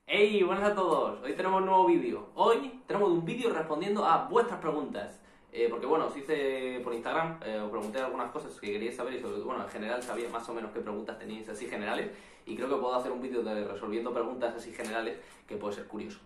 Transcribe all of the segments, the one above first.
Hey, buenas a todos. Hoy tenemos un nuevo vídeo. Hoy tenemos un vídeo respondiendo a vuestras preguntas. Porque bueno, os hice por Instagram, os pregunté algunas cosas que queríais saber y sobre todo, bueno, en general sabía más o menos qué preguntas teníais así generales y creo que puedo hacer un vídeo de resolviendo preguntas así generales que puede ser curioso.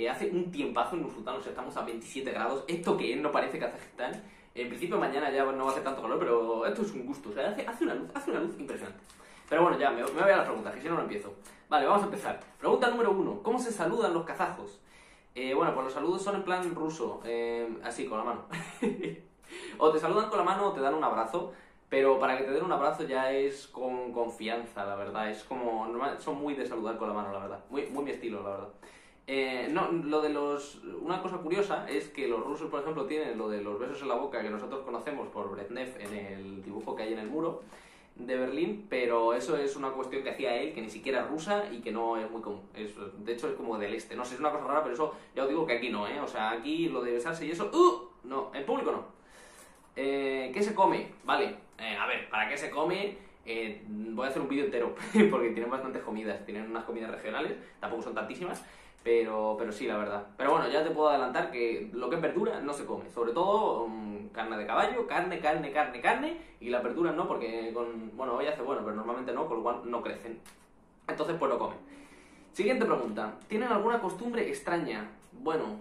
Hace un tiempazo en Usulután, estamos a 27 grados. ¿Esto qué es? No parece Kazajistán. En principio mañana ya no va a hacer tanto calor, pero esto es un gusto. O sea, hace una luz impresionante. Pero bueno, ya, me voy a las preguntas, que si no, no empiezo. Vale, vamos a empezar. Pregunta número 1. ¿Cómo se saludan los kazajos? Bueno, pues los saludos son en plan ruso, así, con la mano. O te saludan con la mano o te dan un abrazo, pero para que te den un abrazo ya es con confianza, la verdad. Es como, normal, son muy de saludar con la mano, la verdad. Muy mi estilo, la verdad. No, una cosa curiosa es que los rusos, por ejemplo, tienen lo de los besos en la boca que nosotros conocemos por Brezhnev en el dibujo que hay en el muro de Berlín, pero eso es una cuestión que hacía él, que ni siquiera es rusa y que no es muy común. De hecho, es como del este. No sé, es una cosa rara, pero eso ya os digo que aquí no, ¿eh? O sea, aquí lo de besarse y eso, no, en público no. ¿Qué se come? Vale, a ver, ¿para qué se come? Voy a hacer un vídeo entero, porque tienen bastantes comidas. Tienen unas comidas regionales, tampoco son tantísimas, pero sí, la verdad. Pero bueno, ya te puedo adelantar que lo que es verdura no se come. Sobre todo carne de caballo, carne, y las verduras no, porque bueno, hoy hace bueno, pero normalmente no, con lo cual no crecen. Entonces pues no comen. Siguiente pregunta. ¿Tienen alguna costumbre extraña? Bueno,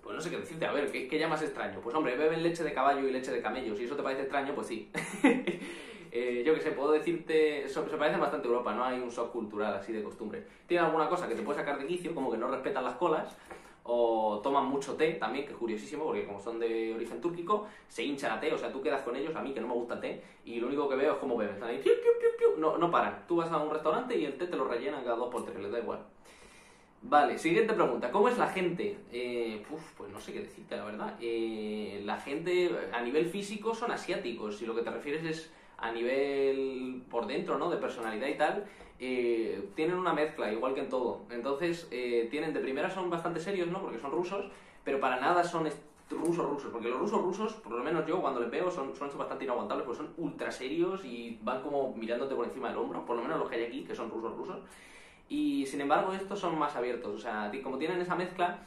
pues no sé qué decirte. A ver, ¿qué llamas extraño? Pues hombre, beben leche de caballo y leche de camello. Si eso te parece extraño, pues sí. Yo qué sé, puedo decirte, se parece bastante a Europa, no hay un shock cultural así de costumbre. Tienen alguna cosa que te puede sacar de quicio, como que no respetan las colas, o toman mucho té también, que es curiosísimo, porque como son de origen túrquico, se hinchan a té, o sea, tú quedas con ellos, a mí que no me gusta el té, y lo único que veo es cómo beben, están ahí, piu, piu, piu, piu. No paran. Tú vas a un restaurante y el té te lo rellenan cada 2 por 3, les da igual. Vale, siguiente pregunta. ¿Cómo es la gente? Pues no sé qué decirte, la verdad. La gente a nivel físico son asiáticos. Si lo que te refieres es a nivel por dentro, ¿no? De personalidad y tal, tienen una mezcla, igual que en todo. Entonces, de primera son bastante serios, ¿no? Porque son rusos, pero para nada son rusos. Porque los rusos, por lo menos yo cuando les veo, son bastante inaguantables, porque son ultra serios y van como mirándote por encima del hombro, por lo menos los que hay aquí, que son rusos. Y sin embargo estos son más abiertos, o sea, como tienen esa mezcla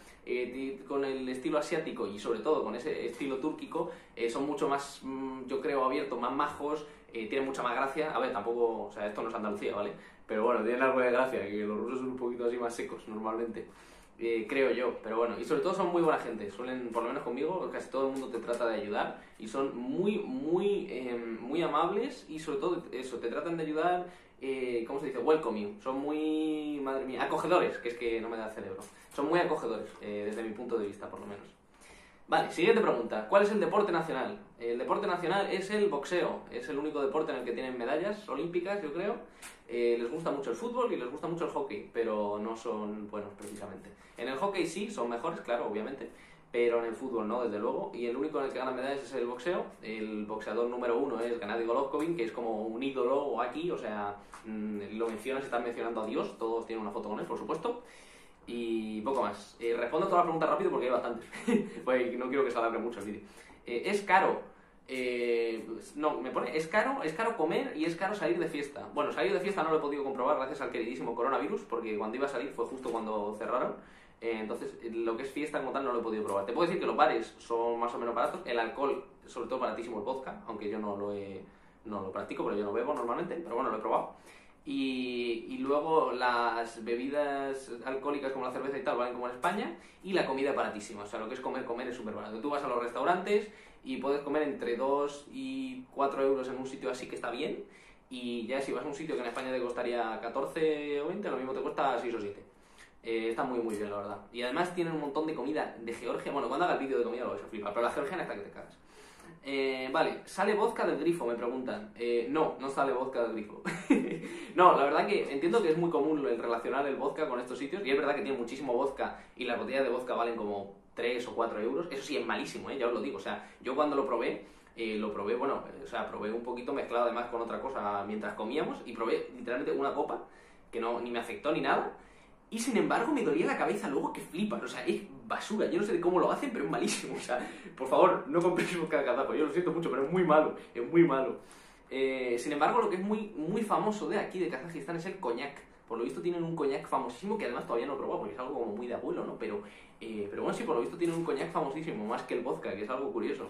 con el estilo asiático y sobre todo con ese estilo túrquico, son mucho más, yo creo, abiertos, más majos, tienen mucha más gracia. A ver, tampoco, o sea, esto no es Andalucía, ¿vale? Pero bueno, tienen algo de gracia, que los rusos son un poquito así más secos normalmente. Creo yo, pero bueno, y sobre todo son muy buena gente, suelen, por lo menos conmigo, casi todo el mundo te trata de ayudar y son muy amables y sobre todo eso, te tratan de ayudar, ¿cómo se dice? Welcoming, son muy, madre mía, acogedores, que es que no me da el cerebro, son muy acogedores, desde mi punto de vista por lo menos. Vale, siguiente pregunta. ¿Cuál es el deporte nacional? El deporte nacional es el boxeo. Es el único deporte en el que tienen medallas olímpicas, yo creo. Les gusta mucho el fútbol y les gusta mucho el hockey, pero no son buenos precisamente. En el hockey sí, son mejores, claro, obviamente, pero en el fútbol no, desde luego. Y el único en el que gana medallas es el boxeo. El boxeador número 1 es Gennady Golovkin, que es como un ídolo aquí, o sea, lo mencionas, están mencionando a Dios, todos tienen una foto con él, por supuesto. Y poco más. Respondo todas las preguntas rápido porque hay bastantes. Pues no quiero que se alargue mucho el vídeo. ¿Es caro? No, me pone, es caro comer y es caro salir de fiesta. Bueno, salir de fiesta no lo he podido comprobar gracias al queridísimo coronavirus, porque cuando iba a salir fue justo cuando cerraron. Entonces, lo que es fiesta como tal no lo he podido probar. Te puedo decir que los bares son más o menos baratos. El alcohol, sobre todo baratísimo el vodka, aunque yo no lo practico, pero yo no bebo normalmente, pero bueno, lo he probado. Y luego las bebidas alcohólicas como la cerveza y tal valen como en España, y la comida es baratísima, o sea, lo que es comer es súper barato. Tú vas a los restaurantes y puedes comer entre 2 y 4 euros en un sitio así que está bien, y ya si vas a un sitio que en España te costaría 14 o 20, lo mismo te cuesta 6 o 7. Está muy bien, la verdad. Y además tienen un montón de comida de Georgia. Bueno, cuando haga el vídeo de comida lo vais a flipar, pero la georgiana está que te cagas. Vale, ¿sale vodka del grifo? Me preguntan. No sale vodka del grifo. No, la verdad que entiendo que es muy común el relacionar el vodka con estos sitios, y es verdad que tiene muchísimo vodka y las botellas de vodka valen como 3 o 4 euros. Eso sí es malísimo, ya os lo digo. O sea, yo cuando lo probé, bueno, o sea, probé un poquito mezclado además con otra cosa mientras comíamos, y probé literalmente una copa que no, ni me afectó ni nada. Y sin embargo me dolía la cabeza luego que flipas, o sea, es basura. Yo no sé de cómo lo hacen, pero es malísimo. O sea, por favor, no compréis vodka de cazapo. Yo lo siento mucho, pero es muy malo, es muy malo. Sin embargo, lo que es muy famoso de aquí, de Kazajistán, es el coñac. por lo visto tienen un coñac famosísimo, que además todavía no he probado, porque es algo como muy de abuelo, ¿no? Pero bueno, sí, por lo visto tienen un coñac famosísimo, más que el vodka, que es algo curioso.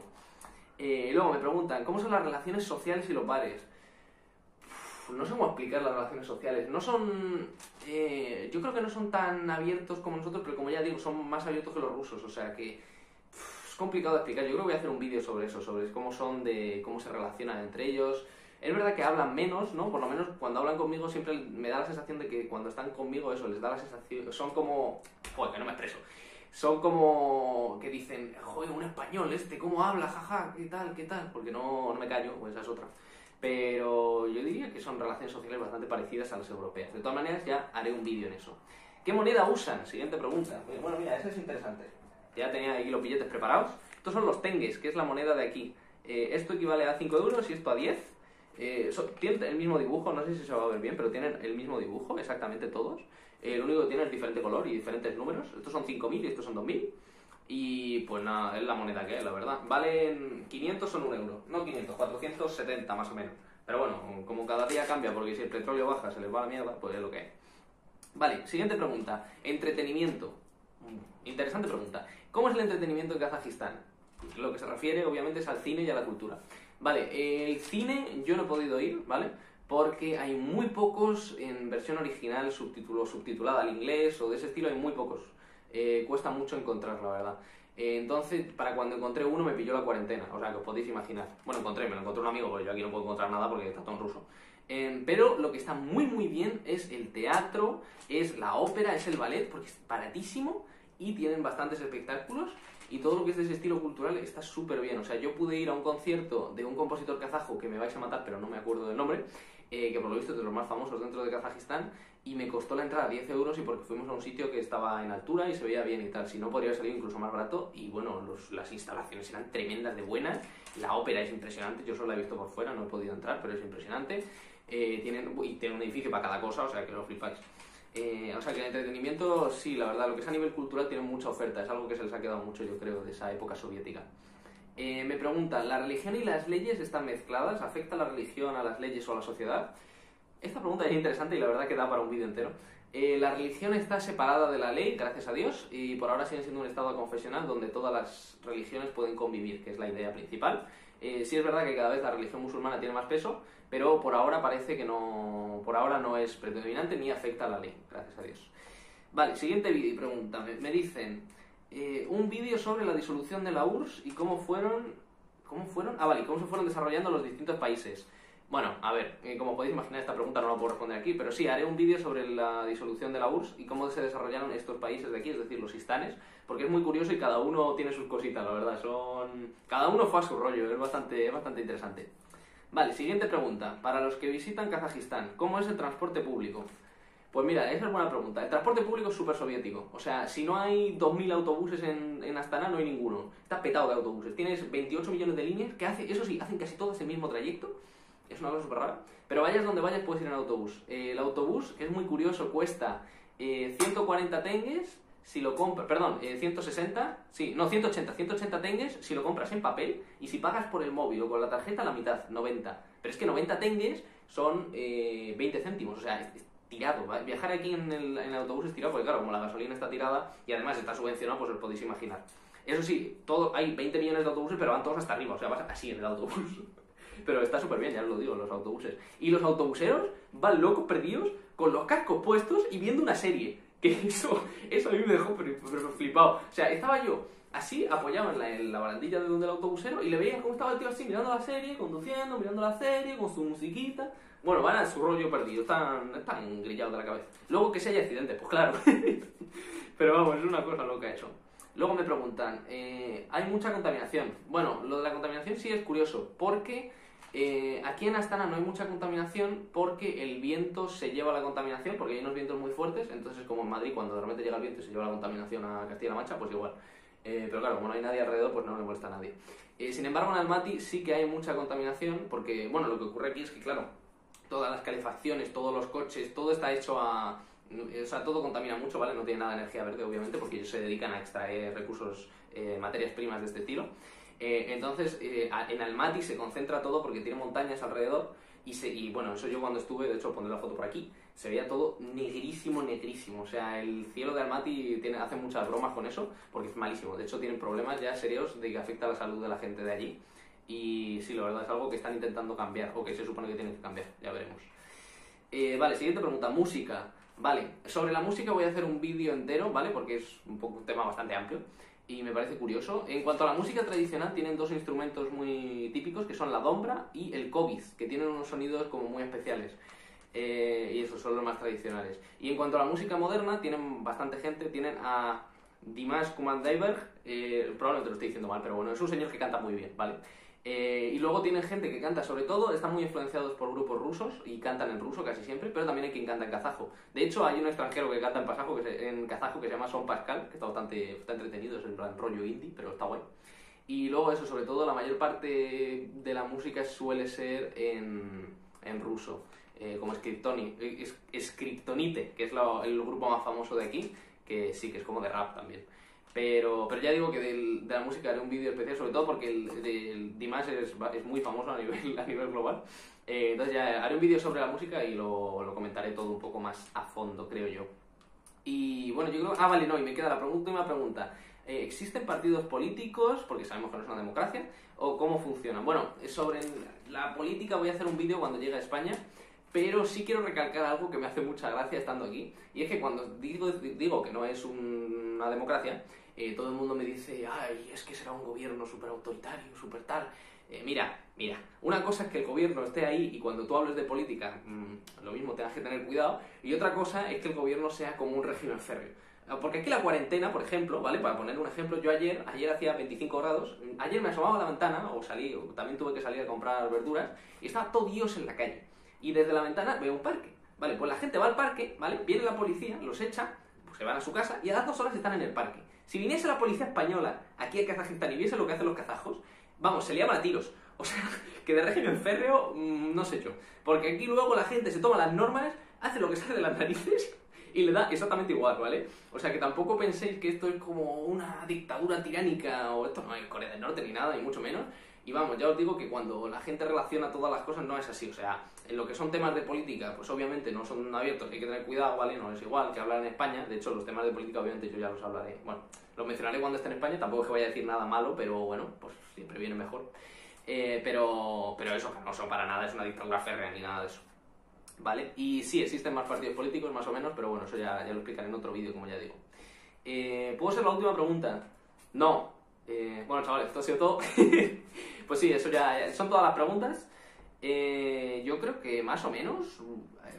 Luego me preguntan, ¿cómo son las relaciones sociales y los bares? No sé cómo explicar las relaciones sociales. No son... yo creo que no son tan abiertos como nosotros, pero como ya digo, son más abiertos que los rusos. O sea que es complicado de explicar. Yo creo que voy a hacer un vídeo sobre eso, sobre cómo son, de cómo se relacionan entre ellos. Es verdad que hablan menos, ¿no? Por lo menos cuando hablan conmigo siempre me da la sensación de que cuando están conmigo eso, les da la sensación... Son como... Joder, que no me expreso. Son como que dicen, joder, un español ¿cómo habla? Jaja, ¿qué tal? ¿Qué tal? Porque no me callo, pues esa es otra. Pero yo diría que son relaciones sociales bastante parecidas a las europeas. De todas maneras, ya haré un vídeo en eso. ¿Qué moneda usan? Siguiente pregunta. Bueno, mira, esa es interesante. Ya tenía aquí los billetes preparados. Estos son los tengues, que es la moneda de aquí. Esto equivale a 5 euros y esto a 10. Tienen el mismo dibujo, no sé si se va a ver bien, pero tienen el mismo dibujo, exactamente todos. Lo único que tienen es diferente color y diferentes números. Estos son 5.000 y estos son 2.000. Y pues nada, es la moneda que es, la verdad. Valen 500 son 1 euro. No 500, 470 más o menos. Pero bueno, como cada día cambia, porque si el petróleo baja se les va a la mierda, pues es lo que es. Vale, siguiente pregunta. Entretenimiento. Interesante pregunta. ¿Cómo es el entretenimiento en Kazajistán? Lo que se refiere, obviamente, es al cine y a la cultura. Vale, el cine yo no he podido ir, ¿vale? Porque hay muy pocos en versión original, subtitulada al inglés o de ese estilo, hay muy pocos. Cuesta mucho encontrar, la verdad. Entonces, para cuando encontré uno me pilló la cuarentena, o sea, que os podéis imaginar. Bueno, me lo encontré un amigo, porque yo aquí no puedo encontrar nada porque está todo en ruso. Pero lo que está muy muy bien es el teatro, es la ópera, es el ballet, porque es baratísimo y tienen bastantes espectáculos. Y todo lo que es de ese estilo cultural está súper bien. O sea, yo pude ir a un concierto de un compositor kazajo, que me vais a matar, pero no me acuerdo del nombre, que por lo visto es de los más famosos dentro de Kazajistán, y me costó la entrada 10 euros y porque fuimos a un sitio que estaba en altura y se veía bien y tal. Si no, podría salir incluso más barato. Y bueno, las instalaciones eran tremendas de buenas. La ópera es impresionante. Yo solo la he visto por fuera, no he podido entrar, pero es impresionante. Tienen un edificio para cada cosa, o sea que lo flipáis. O sea que el entretenimiento, sí, la verdad, lo que es a nivel cultural tiene mucha oferta. Es algo que se les ha quedado mucho, yo creo, de esa época soviética. Me preguntan, ¿la religión y las leyes están mezcladas? ¿Afecta la religión a las leyes o a la sociedad? Esta pregunta es interesante y la verdad que da para un vídeo entero. La religión está separada de la ley, gracias a Dios, y por ahora sigue siendo un estado confesional donde todas las religiones pueden convivir, que es la idea principal. Sí es verdad que cada vez la religión musulmana tiene más peso, pero por ahora parece que no, por ahora no es predominante ni afecta a la ley, gracias a Dios. Vale, siguiente vídeo y pregunta. Me dicen, un vídeo sobre la disolución de la URSS y cómo fueron... ¿Cómo fueron? Ah, vale, cómo se fueron desarrollando los distintos países. Bueno, a ver, como podéis imaginar, esta pregunta no la puedo responder aquí, pero sí, haré un vídeo sobre la disolución de la URSS y cómo se desarrollaron estos países de aquí, es decir, los istanes, porque es muy curioso y cada uno tiene sus cositas, la verdad, cada uno fue a su rollo, es bastante interesante. Vale, siguiente pregunta. Para los que visitan Kazajistán, ¿cómo es el transporte público? Pues mira, esa es buena pregunta. El transporte público es súper soviético. O sea, si no hay 2.000 autobuses en Astana, no hay ninguno. Está petado de autobuses. Tienes 28 millones de líneas que eso sí, hacen casi todas el mismo trayecto. Es una cosa súper rara. Pero vayas donde vayas, puedes ir en autobús. El autobús, que es muy curioso, cuesta 140 tengues si lo compras... Perdón, 160... Sí, no, 180 tengues si lo compras en papel. Y si pagas por el móvil o con la tarjeta, la mitad, 90. Pero es que 90 tengues son 20 céntimos. O sea, es tirado. Viajar aquí en el autobús es tirado porque, claro, como la gasolina está tirada y además está subvencionado, pues os podéis imaginar. Eso sí, hay 20 millones de autobuses, pero van todos hasta arriba. O sea, vas así en el autobús. Pero está súper bien, ya os lo digo, los autobuses. Y los autobuseros van locos perdidos con los cascos puestos y viendo una serie. Que eso a mí me dejó pero flipado. O sea, estaba yo así, apoyado en la barandilla del autobusero y le veía cómo estaba el tío así, mirando la serie, conduciendo, mirando la serie, con su musiquita. Bueno, van a su rollo perdido, están grillados de la cabeza. Luego que si hay accidentes, pues claro. Pero vamos, es una cosa loca eso. Luego me preguntan, ¿hay mucha contaminación? Bueno, lo de la contaminación sí es curioso, porque aquí en Astana no hay mucha contaminación porque el viento se lleva la contaminación, porque hay unos vientos muy fuertes, entonces como en Madrid cuando de repente llega el viento y se lleva la contaminación a Castilla-La Mancha, pues igual. Pero claro, como no hay nadie alrededor, pues no le molesta a nadie. Sin embargo, en Almaty sí que hay mucha contaminación, porque, bueno, lo que ocurre aquí es que, claro, todas las calefacciones, todos los coches, todo está hecho a... O sea, todo contamina mucho, ¿vale? No tiene nada de energía verde, obviamente, porque ellos se dedican a extraer recursos, materias primas de este estilo. Entonces, en Almaty se concentra todo porque tiene montañas alrededor y bueno, eso yo cuando estuve, de hecho pondré la foto por aquí, se veía todo negrísimo, negrísimo. O sea, el cielo de Almaty hace muchas bromas con eso, porque es malísimo. De hecho, tienen problemas ya serios de que afecta a la salud de la gente de allí. Y sí, la verdad es algo que están intentando cambiar, o que se supone que tienen que cambiar, ya veremos. Vale, siguiente pregunta, música. Vale, sobre la música voy a hacer un vídeo entero, ¿vale? Porque es un tema bastante amplio y me parece curioso. En cuanto a la música tradicional, tienen dos instrumentos muy típicos, que son la dombra y el kovis, que tienen unos sonidos como muy especiales. Y esos son los más tradicionales. Y en cuanto a la música moderna, tienen bastante gente, tienen a Dimash Kumandayev, probablemente lo estoy diciendo mal, pero bueno, es un señor que canta muy bien, ¿vale? Y luego tienen gente que canta, sobre todo, están muy influenciados por grupos rusos y cantan en ruso casi siempre, pero también hay quien canta en kazajo. De hecho, hay un extranjero que canta en kazajo que se llama Son Pascal, que está está entretenido, es en plan rollo indie, pero está guay. Y luego eso, sobre todo, la mayor parte de la música suele ser en ruso, como Skriptonite, que es el grupo más famoso de aquí, que sí, que es como de rap también. Pero ya digo que de la música haré un vídeo especial, sobre todo porque el Dimash es muy famoso a nivel global. Entonces ya haré un vídeo sobre la música y lo comentaré todo un poco más a fondo, creo yo. Y bueno, yo creo... Ah, vale, no, y me queda la última pregunta. ¿Existen partidos políticos? Porque sabemos que no es una democracia. ¿O cómo funcionan? Bueno, sobre la política voy a hacer un vídeo cuando llegue a España. Pero sí quiero recalcar algo que me hace mucha gracia estando aquí. Y es que cuando digo que no es una democracia, todo el mundo me dice, ay, es que será un gobierno súper autoritario, súper tal. Mira, una cosa es que el gobierno esté ahí y cuando tú hables de política, lo mismo tengas que tener cuidado. Y otra cosa es que el gobierno sea como un régimen férreo. Porque aquí la cuarentena, por ejemplo, ¿vale? Para poner un ejemplo, yo ayer hacía 25 grados, ayer me asomaba a la ventana, o también tuve que salir a comprar verduras, y estaba todo Dios en la calle. Y desde la ventana veo un parque, ¿vale? Pues la gente va al parque, ¿vale? Viene la policía, los echa, pues se van a su casa y a las 2 horas están en el parque. Si viniese la policía española aquí a Kazajistán y viese lo que hacen los kazajos, vamos, se liaban a tiros. O sea, que de régimen férreo no sé yo. Porque aquí luego la gente se toma las normas, hace lo que sale de las narices y le da exactamente igual, ¿vale? O sea, que tampoco penséis que esto es como una dictadura tiránica o esto no es Corea del Norte ni nada, ni mucho menos. Y vamos, ya os digo que cuando la gente relaciona todas las cosas no es así, o sea, en lo que son temas de política, pues obviamente no son abiertos, hay que tener cuidado, ¿vale? No es igual que hablar en España, de hecho los temas de política obviamente yo ya los hablaré, bueno, los mencionaré cuando esté en España, tampoco es que vaya a decir nada malo, pero bueno, pues siempre viene mejor. Pero eso, que no son para nada, es una dictadura férrea ni nada de eso, ¿vale? Y sí, existen más partidos políticos, más o menos, pero bueno, eso ya lo explicaré en otro vídeo, como ya digo. ¿Puedo ser la última pregunta? No. Bueno, chavales, esto ha sido todo. Pues sí, eso ya son todas las preguntas. Yo creo que más o menos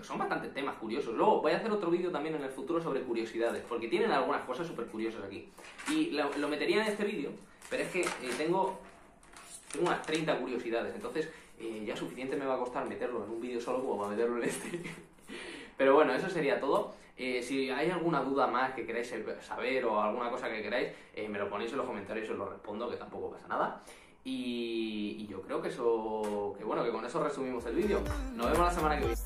son bastantes temas curiosos. Luego voy a hacer otro vídeo también en el futuro sobre curiosidades, porque tienen algunas cosas súper curiosas aquí. Y lo metería en este vídeo, pero es que tengo unas 30 curiosidades, entonces ya suficiente me va a costar meterlo en un vídeo solo como para meterlo en este. Pero bueno, eso sería todo. Si hay alguna duda más que queráis saber o alguna cosa que queráis, me lo ponéis en los comentarios y os lo respondo, que tampoco pasa nada. Y yo creo que bueno, que con eso resumimos el vídeo. Nos vemos la semana que viene.